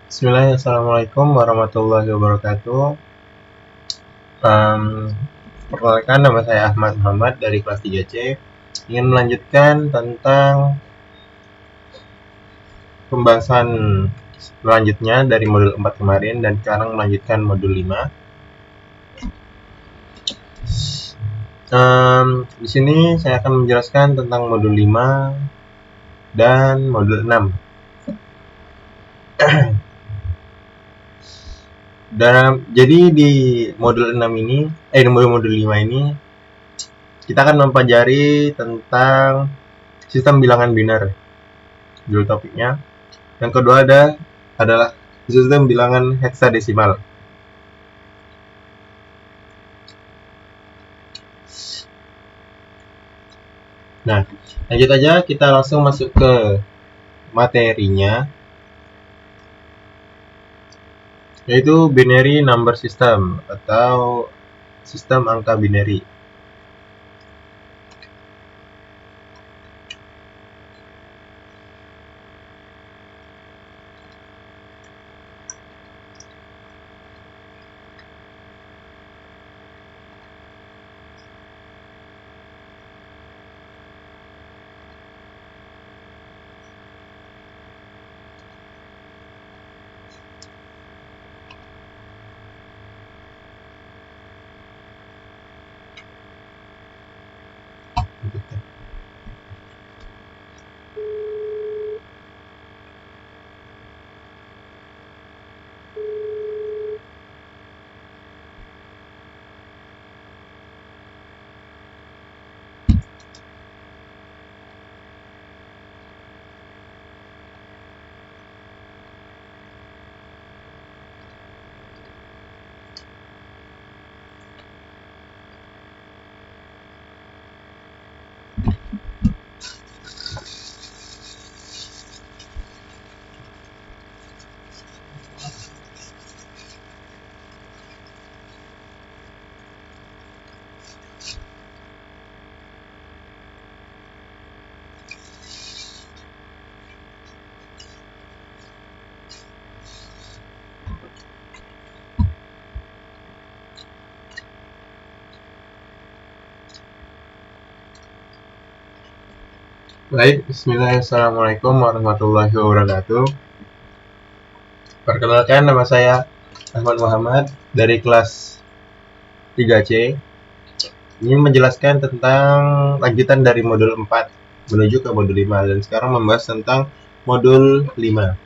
Bismillahirrahmanirrahim. Assalamualaikum warahmatullahi wabarakatuh. Em, Perkenalkan, nama saya Ahmad Muhammad dari kelas 3C. Ingin melanjutkan tentang pembahasan selanjutnya dari modul 4 kemarin dan sekarang melanjutkan modul 5. Di sini saya akan menjelaskan tentang modul 5 dan modul 6. Jadi di modul 6 ini, di modul 5 ini kita akan mempelajari tentang sistem bilangan biner. Judul topiknya. Yang kedua adalah sistem bilangan heksadesimal. Nah, lanjut aja, kita langsung masuk ke materinya, yaitu binary number system atau sistem angka binary. Baik, bismillahirrahmanirrahim. Assalamualaikum warahmatullahi wabarakatuh. Perkenalkan, nama saya Ahmad Muhammad dari kelas 3C. Ini menjelaskan tentang lanjutan dari modul 4 menuju ke modul 5 dan sekarang membahas tentang modul 5.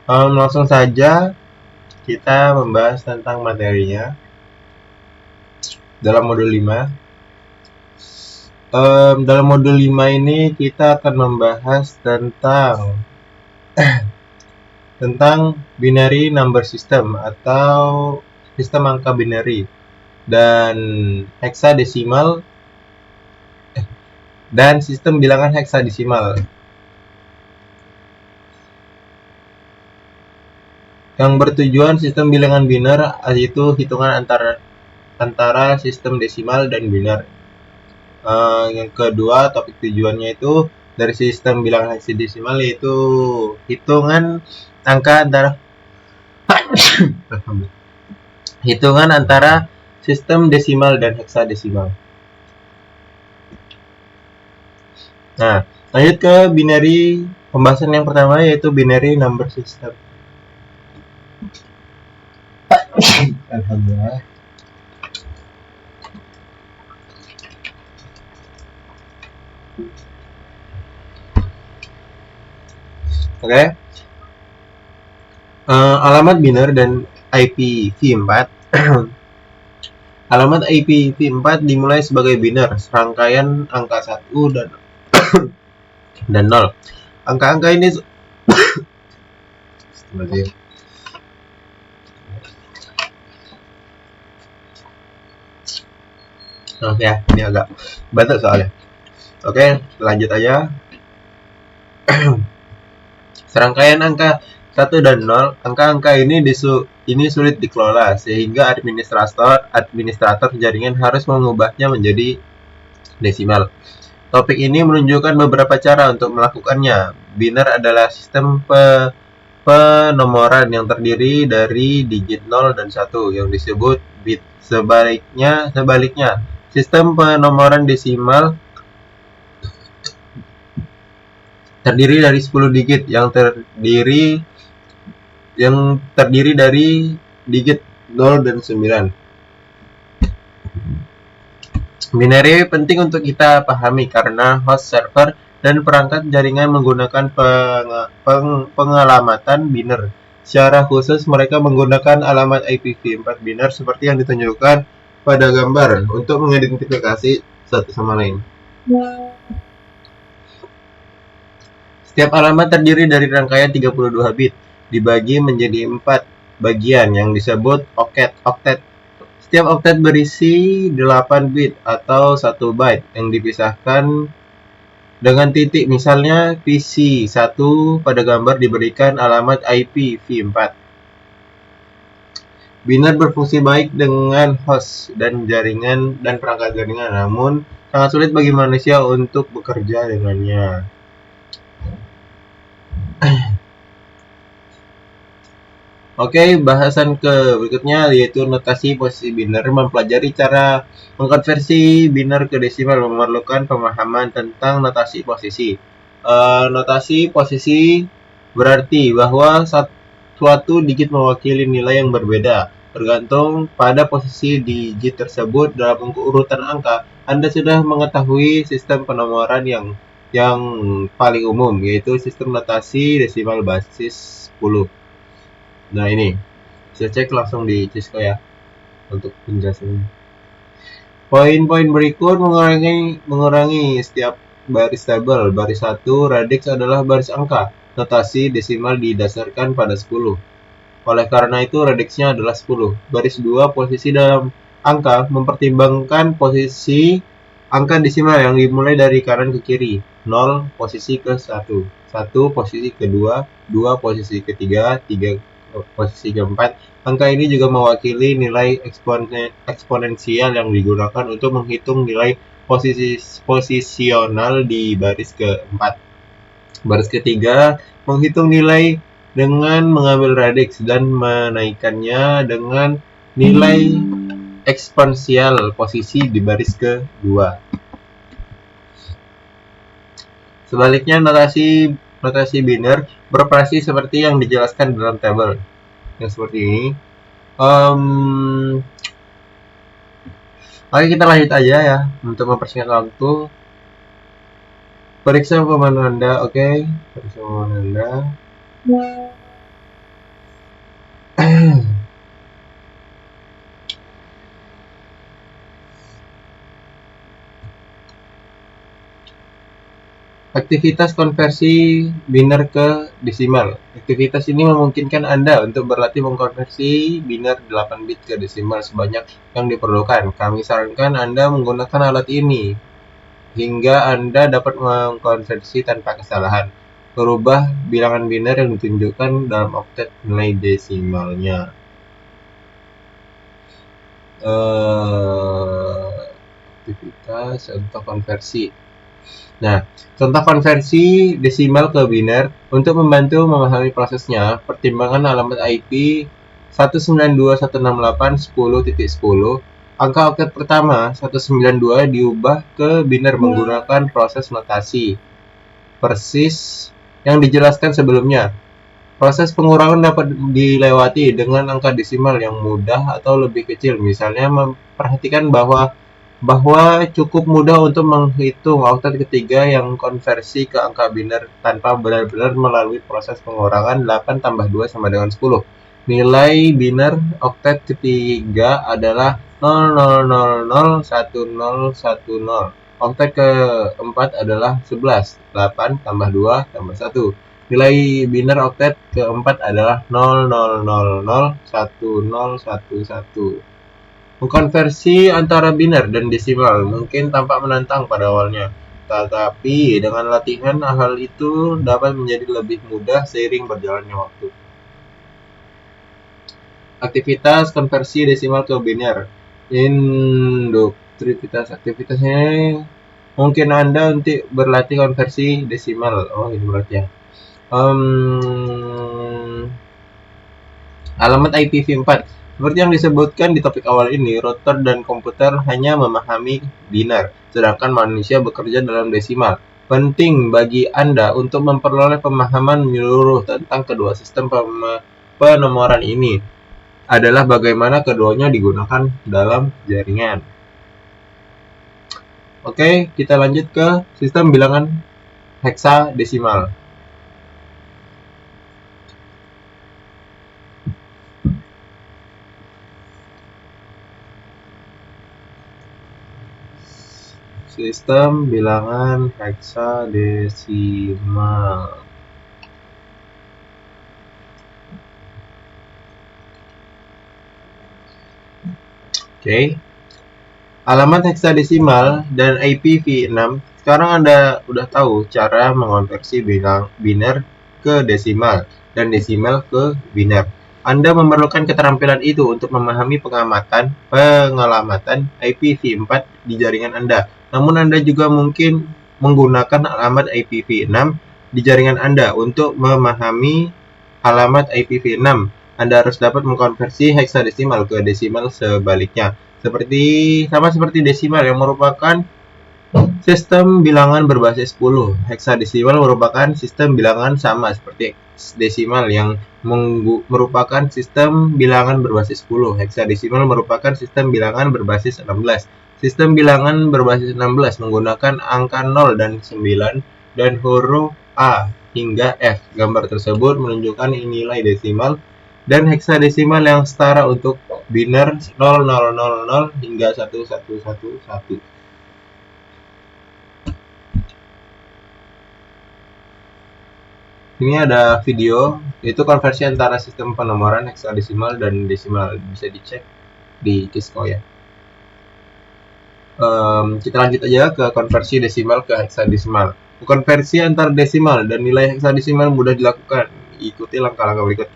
Langsung saja kita membahas tentang materinya dalam modul 5. Dalam modul 5 ini kita akan membahas tentang binary number system atau sistem angka binary dan heksadesimal dan sistem bilangan heksadesimal. Yang bertujuan sistem bilangan biner yaitu hitungan antara sistem desimal dan biner. Yang kedua, topik tujuannya itu dari sistem bilangan heksadesimal yaitu hitungan antara sistem desimal dan heksadesimal. Nah, lanjut ke binary, pembahasan yang pertama yaitu binary number system. Alhamdulillah. Oke. Alamat biner dan IPv4. Alamat IPv4 dimulai sebagai biner, serangkaian angka 1 dan 0. Angka-angka ini Oke, ini agak batal soalnya. Oke, lanjut aja. Serangkaian angka 1 dan 0, angka-angka ini sulit dikelola sehingga administrator jaringan harus mengubahnya menjadi desimal. Topik ini menunjukkan beberapa cara untuk melakukannya. Biner adalah sistem penomoran yang terdiri dari digit 0 dan 1 yang disebut bit. Sebaliknya, sistem penomoran desimal terdiri dari 10 digit yang terdiri dari digit 0 dan 9. Binary penting untuk kita pahami karena host server dan perangkat jaringan menggunakan pengalamatan biner. Secara khusus mereka menggunakan alamat IPv4 biner seperti yang ditunjukkan pada gambar untuk mengidentifikasi satu sama lain. Setiap alamat terdiri dari rangkaian 32 bit dibagi menjadi 4 bagian yang disebut oktet. Setiap oktet berisi 8 bit atau 1 byte yang dipisahkan dengan titik. Misalnya PC1 pada gambar diberikan alamat IPv4. Biner berfungsi baik dengan host dan jaringan dan perangkat jaringan, namun sangat sulit bagi manusia untuk bekerja dengannya. Oke, bahasan ke berikutnya yaitu notasi posisi biner. Mempelajari cara mengkonversi biner ke desimal memerlukan pemahaman tentang notasi posisi. Notasi posisi berarti bahwa suatu digit mewakili nilai yang berbeda tergantung pada posisi digit tersebut dalam urutan angka. Anda sudah mengetahui sistem penomoran yang paling umum, yaitu sistem notasi desimal basis 10. Nah ini, bisa cek langsung di Cisco ya untuk penjelasannya. Poin-poin berikut mengurangi setiap baris tabel. Baris 1, radix adalah baris angka. Notasi desimal didasarkan pada 10. Oleh karena itu, radixnya adalah 10. Baris 2, posisi dalam angka mempertimbangkan posisi angka desimal yang dimulai dari kanan ke kiri. 0 posisi ke 1, 1 posisi ke 2, 2 posisi ke 3, 3 posisi keempat. Angka ini juga mewakili nilai eksponensial yang digunakan untuk menghitung nilai posisional di baris keempat. Baris ketiga menghitung nilai dengan mengambil radix dan menaikkannya dengan nilai eksponensial posisi di baris kedua. Sebaliknya, notasi biner beroperasi seperti yang dijelaskan dalam tabel yang seperti ini. Oke, kita lanjut aja ya untuk mempersingkat waktu. Periksa pemahaman Anda. Oke, periksa pemahaman Anda. Aktivitas konversi biner ke desimal. Aktivitas ini memungkinkan Anda untuk berlatih mengkonversi biner 8 bit ke desimal sebanyak yang diperlukan. Kami sarankan Anda menggunakan alat ini hingga Anda dapat mengkonversi tanpa kesalahan. Merubah bilangan biner yang ditunjukkan dalam oktet nilai desimalnya. Aktivitas contoh konversi. Nah, contoh konversi desimal ke biner. Untuk membantu memahami prosesnya, pertimbangan alamat IP 192.168.10.10. Angka oktet pertama 192 diubah ke biner menggunakan proses notasi persis yang dijelaskan sebelumnya. Proses pengurangan dapat dilewati dengan angka desimal yang mudah atau lebih kecil. Misalnya, memperhatikan bahwa cukup mudah untuk menghitung oktet ketiga yang konversi ke angka biner tanpa benar-benar melalui proses pengurangan 8 tambah 2 sama dengan 10. Nilai biner oktet ketiga adalah 00001010. Oktet keempat adalah 11. 8 tambah 2 tambah 1. Nilai biner oktet keempat adalah 00001011. Mengkonversi antara biner dan desimal mungkin tampak menantang pada awalnya, tetapi dengan latihan hal itu dapat menjadi lebih mudah seiring berjalannya waktu. Aktivitas konversi desimal ke biner. Aktivitasnya Mungkin Anda untuk berlatih konversi desimal. Oh, ini berarti ya. Alamat IPv4. Seperti yang disebutkan di topik awal ini, router dan komputer hanya memahami binar, sedangkan manusia bekerja dalam desimal. Penting bagi Anda untuk memperoleh pemahaman menyeluruh tentang kedua sistem penomoran ini adalah bagaimana keduanya digunakan dalam jaringan. Oke, kita lanjut ke sistem bilangan heksadesimal. Sistem bilangan heksadesimal. Oke. Alamat heksadesimal dan IPv6. Sekarang Anda udah tahu cara mengonversi biner ke desimal dan desimal ke biner. Anda memerlukan keterampilan itu untuk memahami pengelamatan IPv4 di jaringan Anda. Namun Anda juga mungkin menggunakan alamat IPv6 di jaringan Anda untuk memahami alamat IPv6. Anda harus dapat mengkonversi heksadesimal ke desimal sebaliknya. Sama seperti desimal yang merupakan sistem bilangan berbasis 10. Heksadesimal merupakan sistem bilangan sama seperti desimal yang merupakan sistem bilangan berbasis 10. Heksadesimal merupakan sistem bilangan berbasis 16. Sistem bilangan berbasis 16 menggunakan angka 0 dan 9 dan huruf A hingga F. Gambar tersebut menunjukkan nilai desimal dan heksadesimal yang setara untuk biner 0000 hingga 1111. Ini ada video, itu konversi antara sistem penomoran heksadesimal dan desimal. Bisa dicek di Kisco ya. Kita lanjut aja ke konversi desimal ke heksadesimal. Konversi antara desimal dan nilai heksadesimal mudah dilakukan. Ikuti langkah-langkah berikut.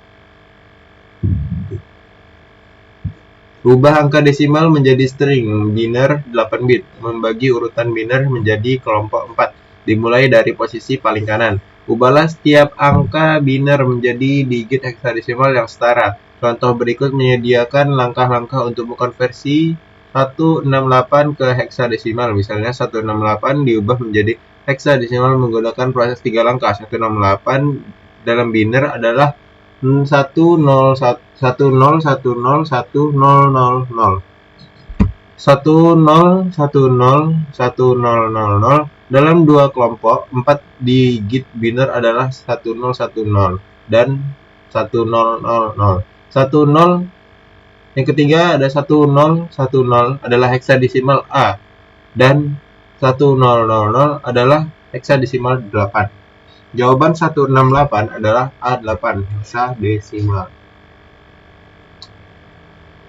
Ubah angka desimal menjadi string biner 8 bit. Membagi urutan biner menjadi kelompok 4. Dimulai dari posisi paling kanan. Ubahlah setiap angka biner menjadi digit heksadesimal yang setara. Contoh berikut menyediakan langkah-langkah untuk mengkonversi 168 ke heksadesimal. Misalnya 168 diubah menjadi heksadesimal menggunakan proses 3 langkah. 168 dalam biner adalah 10101000 dalam dua kelompok. 4 digit biner adalah 1010 dan 1000. 10 yang ketiga ada 1010 adalah heksadesimal A dan 1000 adalah heksadesimal 8. Jawaban 168 adalah A8 heksadesimal.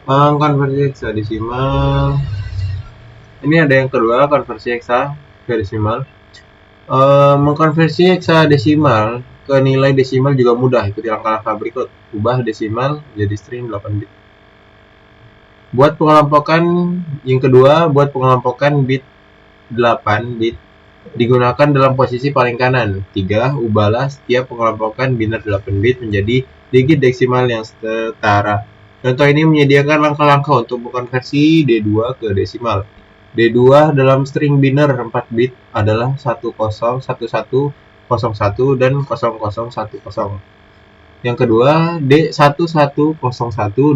Konversi heksadesimal. Ini ada yang kedua, konversi heksadesimal. Mengkonversi heksadesimal ke nilai desimal juga mudah. Ikuti langkah-langkah berikut. Ubah desimal menjadi string 8 bit. Buat pengelompokan yang kedua, buat pengelompokan bit 8 bit digunakan dalam posisi paling kanan. 3. Ubahlah setiap pengelompokan biner 8 bit menjadi digit desimal yang setara. Contoh ini menyediakan langkah-langkah untuk mengkonversi D2 ke desimal. D2 dalam string biner 4 bit adalah 101101 dan 0010. Yang kedua, D1101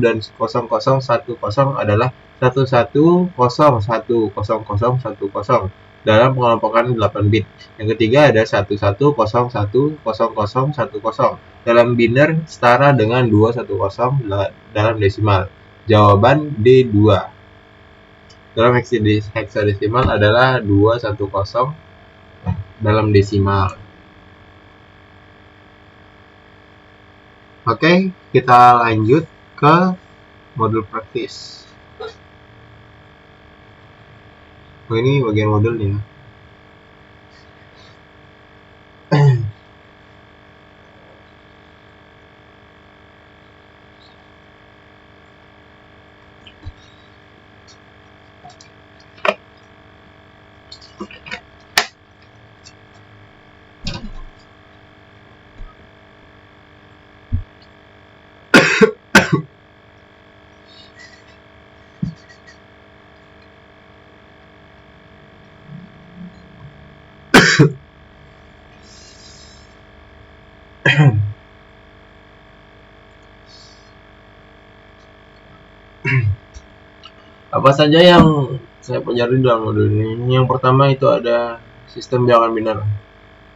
dan 0010 adalah 11001010 dalam pengelompokan 8 bit. Yang ketiga ada 11010010 dalam biner setara dengan 210 dalam desimal. Jawaban D2 dalam heksadesimal adalah 210 dalam desimal. Oke, kita lanjut ke modul praktis. Ini bagian modulnya. Apa saja yang saya pelajari dalam modul ini? Yang pertama itu ada sistem bilangan biner.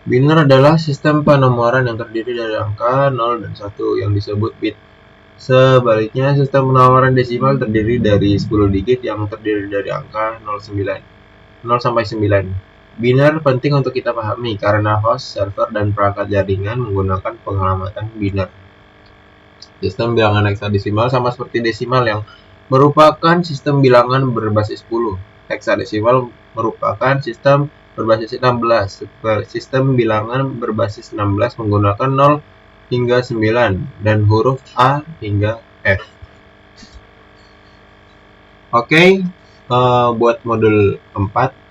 Biner adalah sistem penomoran yang terdiri dari angka 0 dan 1 yang disebut bit. Sebaliknya, sistem penomoran desimal terdiri dari 10 digit yang terdiri dari angka 0 sampai 9. Biner penting untuk kita pahami karena host, server, dan perangkat jaringan menggunakan pengelamatan biner. Sistem bilangan heksadesimal sama seperti desimal yang merupakan sistem bilangan berbasis 10. Heksadesimal merupakan sistem berbasis 16. Sistem bilangan berbasis 16 menggunakan 0 hingga 9 dan huruf A hingga F. Oke, buat modul 4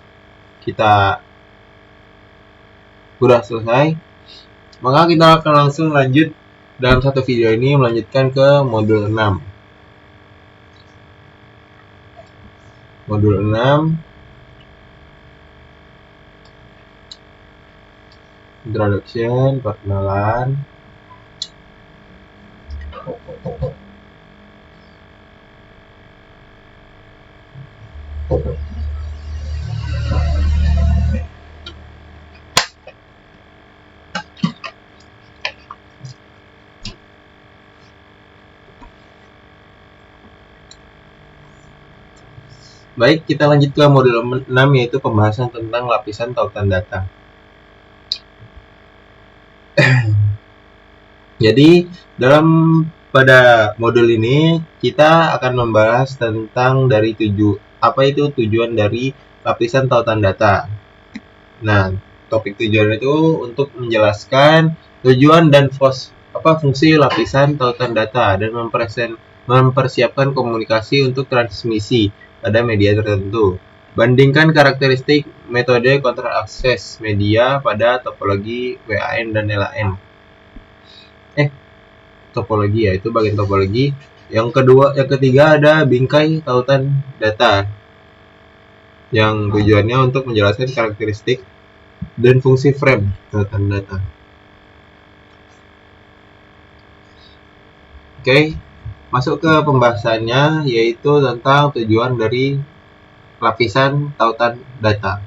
kita sudah selesai. Maka kita akan langsung lanjut dalam satu video ini melanjutkan ke modul 6. Modul 6 Introduction, perkenalan. Baik, kita lanjut ke modul 6 yaitu pembahasan tentang lapisan tautan data. Jadi, pada modul ini kita akan membahas tentang apa itu tujuan dari lapisan tautan data. Nah, topik tujuan itu untuk menjelaskan tujuan dan fungsi lapisan tautan data dan mempersiapkan komunikasi untuk transmisi pada media tertentu. Bandingkan karakteristik metode kontrol akses media pada topologi WAN dan LAN. Topologi ya, itu bagian topologi. Yang ketiga ada bingkai tautan data yang tujuannya untuk menjelaskan karakteristik dan fungsi frame tautan data. Oke, masuk ke pembahasannya yaitu tentang tujuan dari lapisan tautan data.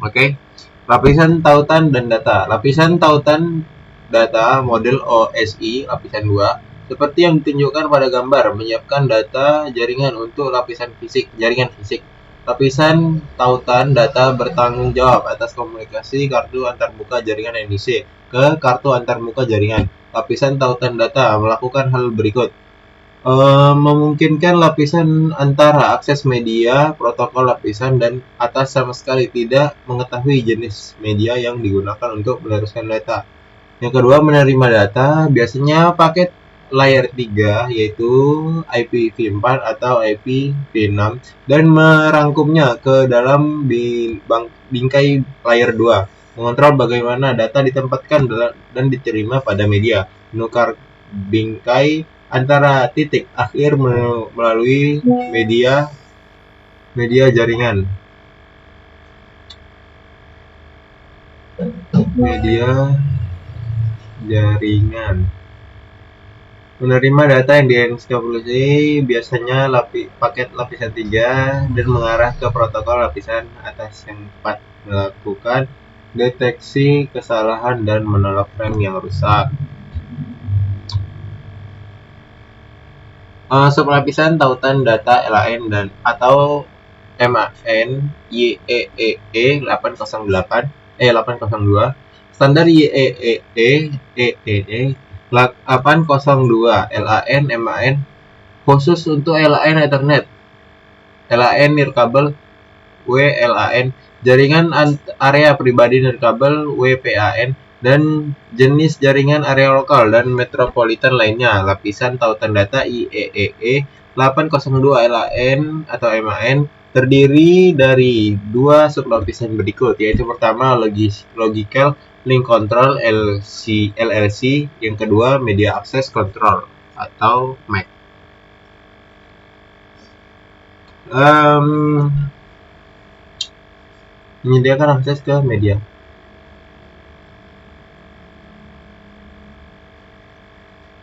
Oke, lapisan tautan dan data. Lapisan tautan data model OSI lapisan 2 seperti yang ditunjukkan pada gambar menyiapkan data jaringan untuk jaringan fisik. Lapisan tautan data bertanggung jawab atas komunikasi kartu antarmuka jaringan NIC ke kartu antarmuka jaringan. Lapisan tautan data melakukan hal berikut. Memungkinkan lapisan antara akses media, protokol lapisan, dan atas sama sekali tidak mengetahui jenis media yang digunakan untuk meneruskan data. Yang kedua, menerima data, biasanya paket layer 3 yaitu IPv4 atau IPv6 dan merangkumnya ke dalam bingkai layer 2. Mengontrol bagaimana data ditempatkan dan diterima pada media. Menukar bingkai antara titik akhir melalui media jaringan. Menerima data yang dienkripsi biasanya paket lapisan 3 dan mengarah ke protokol lapisan atas yang 4. Melakukan deteksi kesalahan dan menolak frame yang rusak. Sublapisan tautan data LAN dan atau MAN YEEE 802 standar YEEE 802 LAN MAN khusus untuk LAN Ethernet, LAN nirkabel WLAN, jaringan area pribadi nirkabel WPAN, dan jenis jaringan area lokal dan metropolitan lainnya. Lapisan tautan data IEEE 802 LAN atau MAN terdiri dari dua sublapisan berikut, yaitu pertama Logical Link Control LLC, yang kedua Media Access Control atau MAC. Em, Menyediakan akses ke media.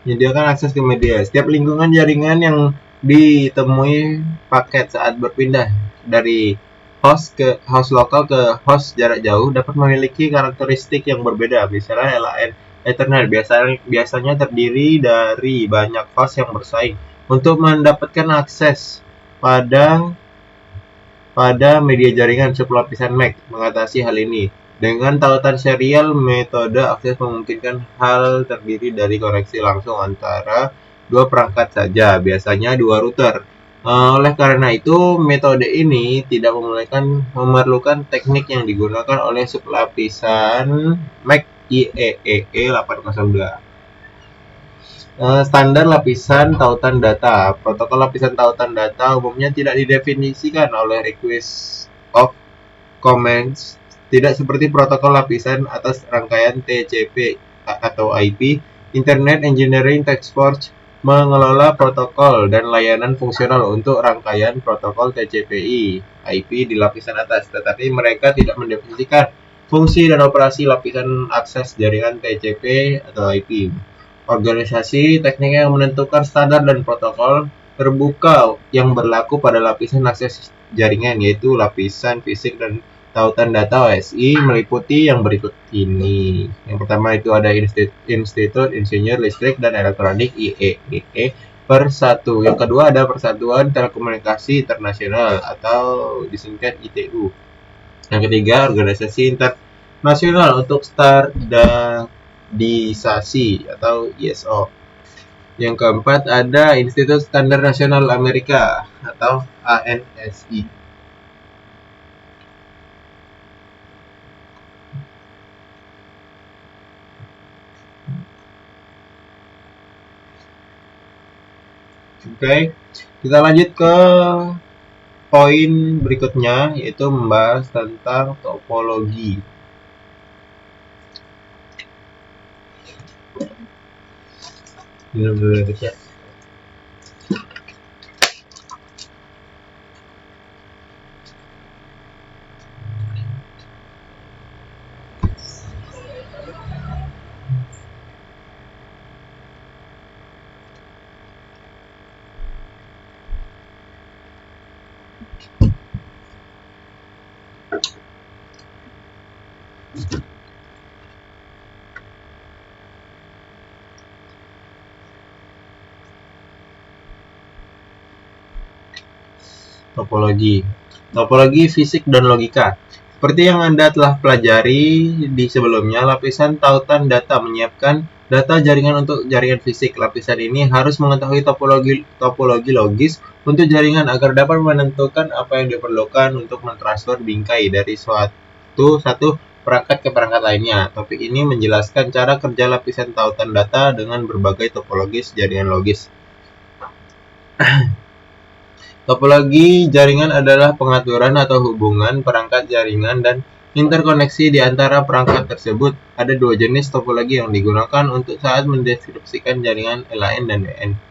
Menyediakan akses ke media. Setiap lingkungan jaringan yang ditemui paket saat berpindah dari host lokal ke host jarak jauh dapat memiliki karakteristik yang berbeda. Misalnya LAN Ethernet biasanya terdiri dari banyak host yang bersaing untuk mendapatkan akses pada media jaringan sublapisan MAC. Mengatasi hal ini dengan tautan serial, metode akses memungkinkan hal terdiri dari koneksi langsung antara dua perangkat saja, biasanya dua router. Oleh karena itu, metode ini tidak memerlukan teknik yang digunakan oleh sublapisan MAC IEEE 802. Standar lapisan tautan data. Protokol lapisan tautan data umumnya tidak didefinisikan oleh request of commands, tidak seperti protokol lapisan atas rangkaian TCP atau IP. Internet Engineering Task Force mengelola protokol dan layanan fungsional untuk rangkaian protokol TCP/IP di lapisan atas, tetapi mereka tidak mendefinisikan fungsi dan operasi lapisan akses jaringan TCP atau IP. Organisasi teknik yang menentukan standar dan protokol terbuka yang berlaku pada lapisan akses jaringan, yaitu lapisan fisik dan tautan data OSI, meliputi yang berikut ini. Yang pertama itu ada Institut Insinyur Listrik dan Elektronik IEEE per 1. Yang kedua ada Persatuan Telekomunikasi Internasional atau disingkat ITU. Yang ketiga Organisasi Internasional untuk Standarisasi atau ISO. Yang keempat ada Institut Standar Nasional Amerika atau ANSI. Oke, kita lanjut ke poin berikutnya, yaitu membahas tentang topologi. Minum dulu ya. Topologi fisik dan logika. Seperti yang Anda telah pelajari di sebelumnya, lapisan tautan data menyiapkan data jaringan untuk jaringan fisik. Lapisan ini harus mengetahui topologi logis untuk jaringan agar dapat menentukan apa yang diperlukan untuk mentransfer bingkai dari satu perangkat ke perangkat lainnya. Topik ini menjelaskan cara kerja lapisan tautan data dengan berbagai topologis jaringan logis. Topologi jaringan adalah pengaturan atau hubungan perangkat jaringan dan interkoneksi di antara perangkat tersebut. Ada dua jenis topologi yang digunakan untuk saat mendeskripsikan jaringan LAN dan WAN.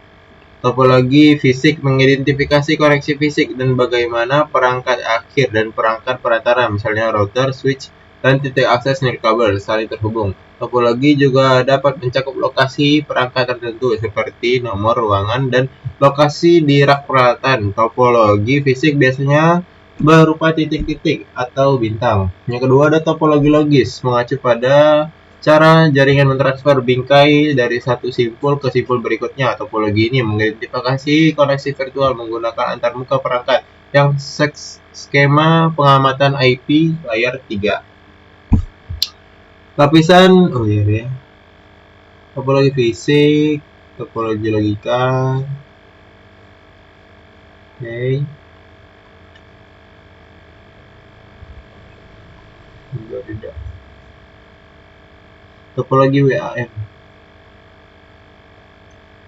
Topologi fisik mengidentifikasi koneksi fisik dan bagaimana perangkat akhir dan perangkat perantara, misalnya router, switch, dan titik akses nirkabel saling terhubung. Topologi juga dapat mencakup lokasi perangkat tertentu seperti nomor ruangan dan lokasi di rak peralatan. Topologi fisik biasanya berupa titik-titik atau bintang. Yang kedua ada topologi logis, mengacu pada cara jaringan mentransfer bingkai dari satu simpul ke simpul berikutnya. Topologi ini mengidentifikasi koneksi virtual menggunakan antarmuka perangkat yang skema pengamatan IP layar 3. Lapisan topologi fisik, topologi logika. Oke. Topologi WAN.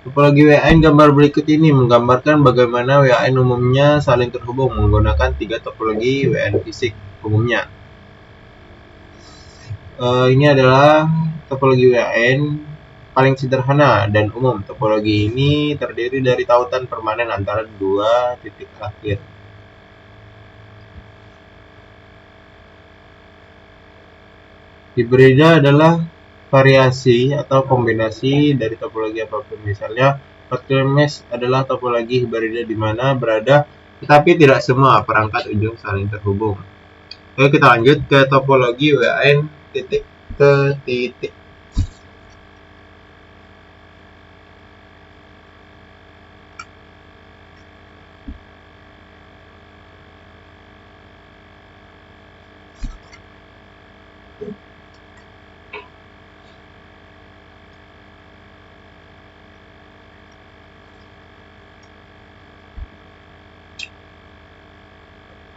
Topologi WAN gambar berikut ini menggambarkan bagaimana WAN umumnya saling terhubung menggunakan tiga topologi WAN fisik umumnya. Ini adalah topologi WAN paling sederhana dan umum. Topologi ini terdiri dari tautan permanen antara dua titik akhir. Hibrida adalah variasi atau kombinasi dari topologi apapun. Misalnya, virtual mesh adalah topologi hibrida di mana berada, tetapi tidak semua perangkat ujung saling terhubung. Oke, kita lanjut ke topologi WAN titik ke titik.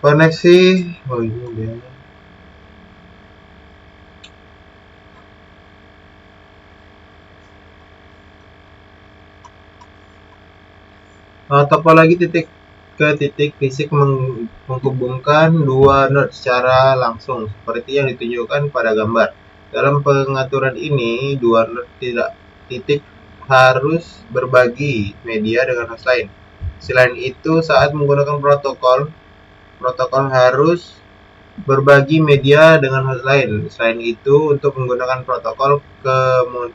Koneksi, oh ini dia. Topologi titik ke titik fisik menghubungkan dua node secara langsung, seperti yang ditunjukkan pada gambar. Dalam pengaturan ini, dua node titik harus berbagi media dengan host lain. Selain itu, saat menggunakan protokol harus berbagi media dengan host lain. Selain itu, untuk menggunakan protokol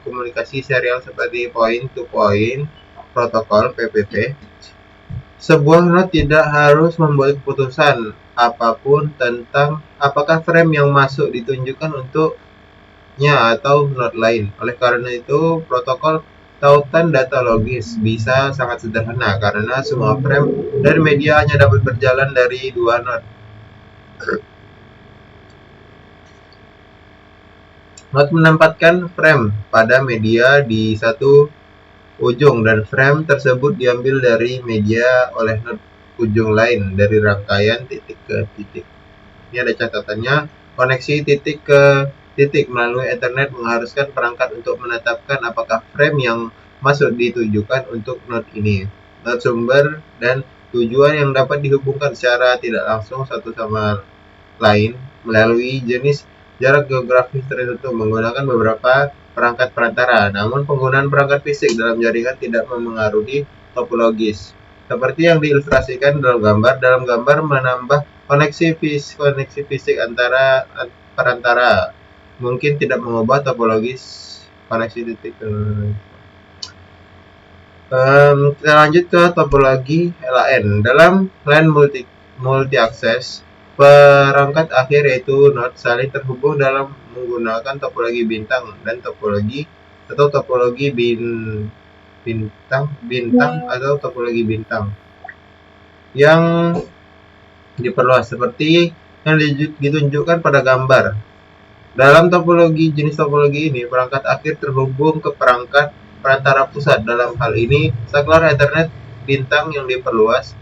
komunikasi serial seperti point-to-point protokol (PPP), sebuah node tidak harus membuat keputusan apapun tentang apakah frame yang masuk ditunjukkan untuknya atau node lain. Oleh karena itu, protokol tautan data logis bisa sangat sederhana karena semua frame dan media hanya dapat berjalan dari dua node. Node menempatkan frame pada media di satu ujung dan frame tersebut diambil dari media oleh node ujung lain dari rangkaian titik ke titik. Ini ada catatannya, koneksi titik ke titik melalui Ethernet mengharuskan perangkat untuk menetapkan apakah frame yang masuk ditujukan untuk node ini, node sumber, dan tujuan yang dapat dihubungkan secara tidak langsung satu sama lain melalui jenis jarak geografis tertentu menggunakan beberapa perangkat perantara. Namun penggunaan perangkat fisik dalam jaringan tidak memengaruhi topologis. Seperti yang diilustrasikan dalam gambar. Dalam gambar menambah koneksi fisik antara perantara mungkin tidak mengubah topologis koneksi titik. Kita lanjut ke topologi LAN. Dalam LAN multi-akses, perangkat akhir yaitu node saling terhubung dalam menggunakan topologi bintang dan topologi bintang atau topologi bintang yang diperluas seperti yang ditunjukkan pada gambar. Dalam jenis topologi ini, perangkat akhir terhubung ke perangkat perantara pusat. Dalam hal ini, saklar Ethernet bintang yang diperluas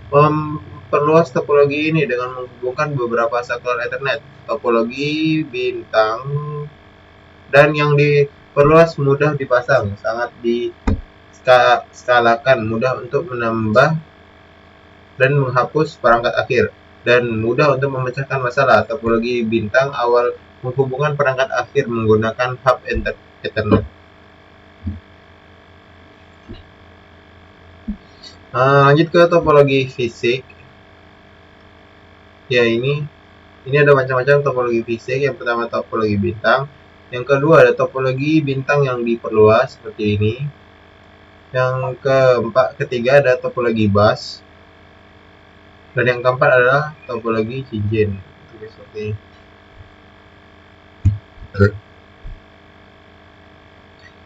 memperluas topologi ini dengan menghubungkan beberapa saklar Ethernet. Topologi bintang dan yang diperluas mudah dipasang, sangat diskalakan, mudah untuk menambah dan menghapus perangkat akhir, dan mudah untuk memecahkan masalah. Topologi bintang awal menghubungkan perangkat akhir menggunakan hub Ethernet. Lanjut ke topologi fisik. Ya, ini ada macam-macam topologi fisik. Yang pertama topologi bintang, yang kedua ada topologi bintang yang diperluas seperti ini, yang ketiga ada topologi bus, dan yang keempat adalah topologi cincin seperti ini.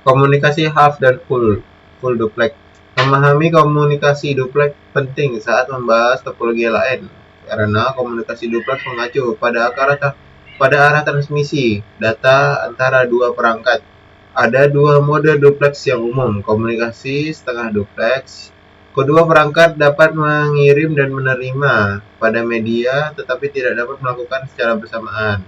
Komunikasi half dan full duplex. Memahami komunikasi duplex penting saat membahas topologi LAN, karena komunikasi duplex mengacu pada arah transmisi data antara dua perangkat. Ada dua mode duplex yang umum, komunikasi setengah duplex. Kedua perangkat dapat mengirim dan menerima pada media, tetapi tidak dapat melakukan secara bersamaan.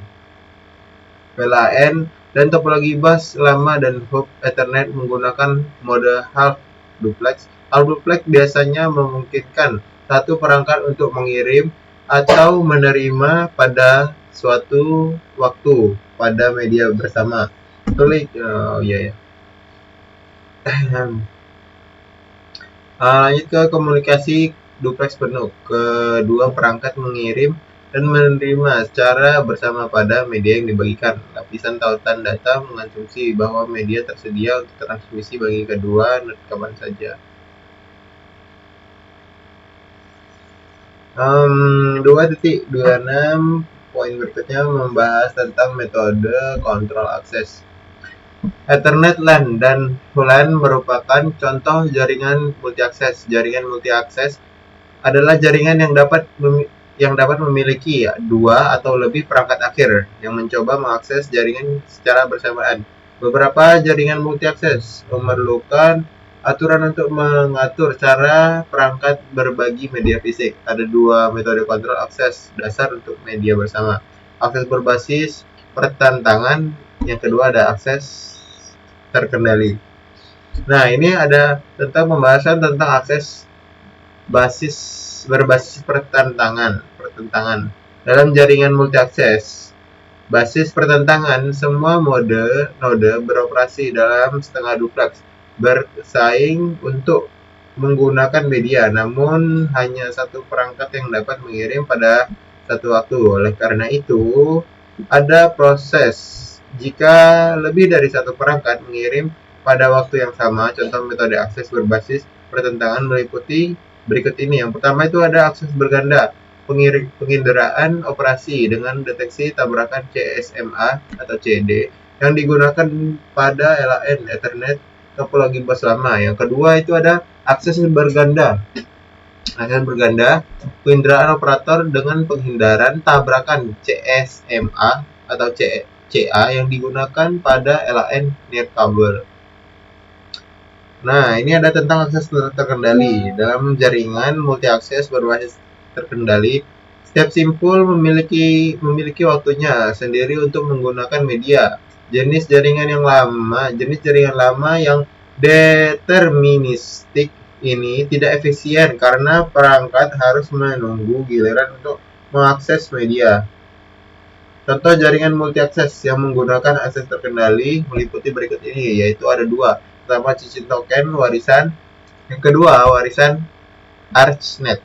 WLAN dan topologi bus lama dan hub Ethernet menggunakan mode half duplex. Half duplex biasanya memungkinkan satu perangkat untuk mengirim atau menerima pada suatu waktu pada media bersama. Lanjut ke komunikasi duplex penuh. Kedua perangkat mengirim dan menerima secara bersama pada media yang dibagikan. Lapisan tautan data mengasumsi bahwa media tersedia untuk transmisi bagi kedua kapan saja. 2.26 poin berikutnya membahas tentang metode kontrol akses. Ethernet LAN dan VLAN merupakan contoh jaringan multiakses. Jaringan multiakses adalah jaringan yang dapat memiliki dua atau lebih perangkat akhir yang mencoba mengakses jaringan secara bersamaan. Beberapa jaringan multiakses memerlukan aturan untuk mengatur cara perangkat berbagi media fisik. Ada dua metode kontrol akses dasar untuk media bersama. Akses berbasis pertentangan, yang kedua ada akses terkendali. Nah, ini ada tentang pembahasan tentang akses berbasis pertentangan. Dalam jaringan multiakses basis pertentangan, semua node beroperasi dalam setengah dupleks, bersaing untuk menggunakan media, namun hanya satu perangkat yang dapat mengirim pada satu waktu. Oleh karena itu, ada proses jika lebih dari satu perangkat mengirim pada waktu yang sama. Contoh metode akses berbasis pertentangan meliputi berikut ini. Yang pertama itu ada akses berganda, penginderaan operasi dengan deteksi tabrakan CSMA atau CD yang digunakan pada LAN Ethernet topologi bus lama. Yang kedua itu ada akses berganda. Akses berganda, penginderaan operator dengan penghindaran tabrakan CSMA atau CA yang digunakan pada LAN nirkabel. Nah, ini ada tentang akses terkendali. Dalam jaringan multi-akses berbasis terkendali, setiap simpul memiliki waktunya sendiri untuk menggunakan media. Jenis jaringan lama yang deterministik ini tidak efisien karena perangkat harus menunggu giliran untuk mengakses media. Contoh jaringan multi-akses yang menggunakan akses terkendali meliputi berikut ini, yaitu ada dua. Pertama, cincin token warisan. Yang kedua, warisan ArchNet.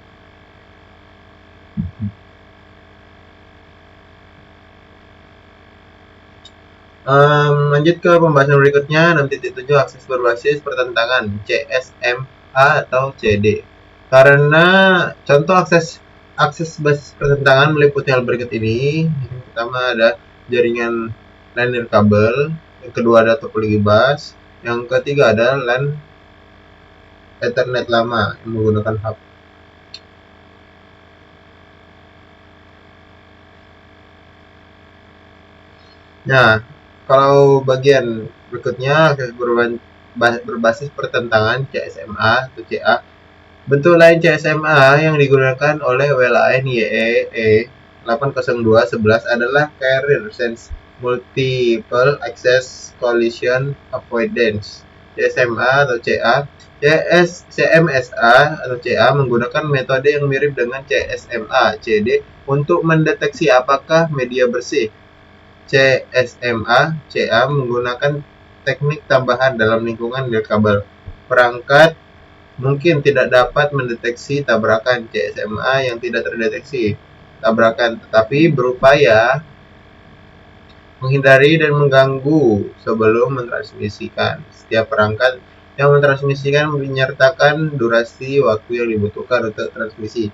Lanjut ke pembahasan berikutnya, 6.7 akses berbasis pertentangan CSMA atau CD. Karena contoh akses basis pertentangan meliputi hal berikut ini. Yang pertama ada jaringan LAN nirkabel, yang kedua ada topologi bus, yang ketiga ada LAN Ethernet lama yang menggunakan hub. Nah, kalau bagian berikutnya akses berbasis pertentangan CSMA atau CA. Bentuk lain CSMA yang digunakan oleh WLAN YEE 802.11 adalah Carrier Sense Multiple Access Collision Avoidance CSMA atau CA. CMSA atau CA menggunakan metode yang mirip dengan CSMA CD untuk mendeteksi apakah media bersih. CSMA CA menggunakan teknik tambahan dalam lingkungan nirkabel. Perangkat mungkin tidak dapat mendeteksi tabrakan CSMA yang tidak terdeteksi tabrakan, tetapi berupaya menghindari dan mengganggu sebelum mentransmisikan. Setiap perangkat yang mentransmisikan menyertakan durasi waktu yang dibutuhkan untuk transmisi.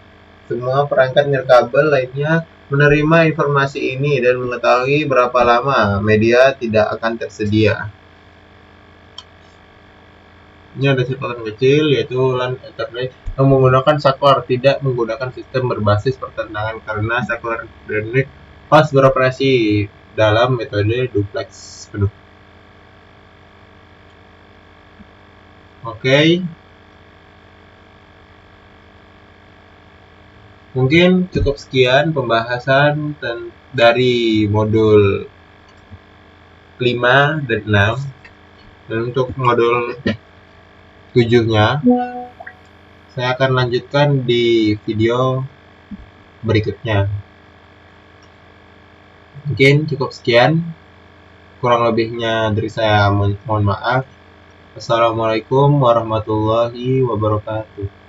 Semua perangkat nirkabel lainnya menerima informasi ini dan mengetahui berapa lama media tidak akan tersedia. Ini ada catatan kecil, yaitu LAN Ethernet yang menggunakan saklar, tidak menggunakan sistem berbasis pertentangan karena saklar Ethernet pas beroperasi dalam metode duplex penuh. Oke. Mungkin cukup sekian pembahasan dari modul 5 dan 6. Dan untuk modul 7-nya saya akan lanjutkan di video berikutnya. Mungkin cukup sekian. Kurang lebihnya dari saya mohon maaf. Assalamualaikum warahmatullahi wabarakatuh.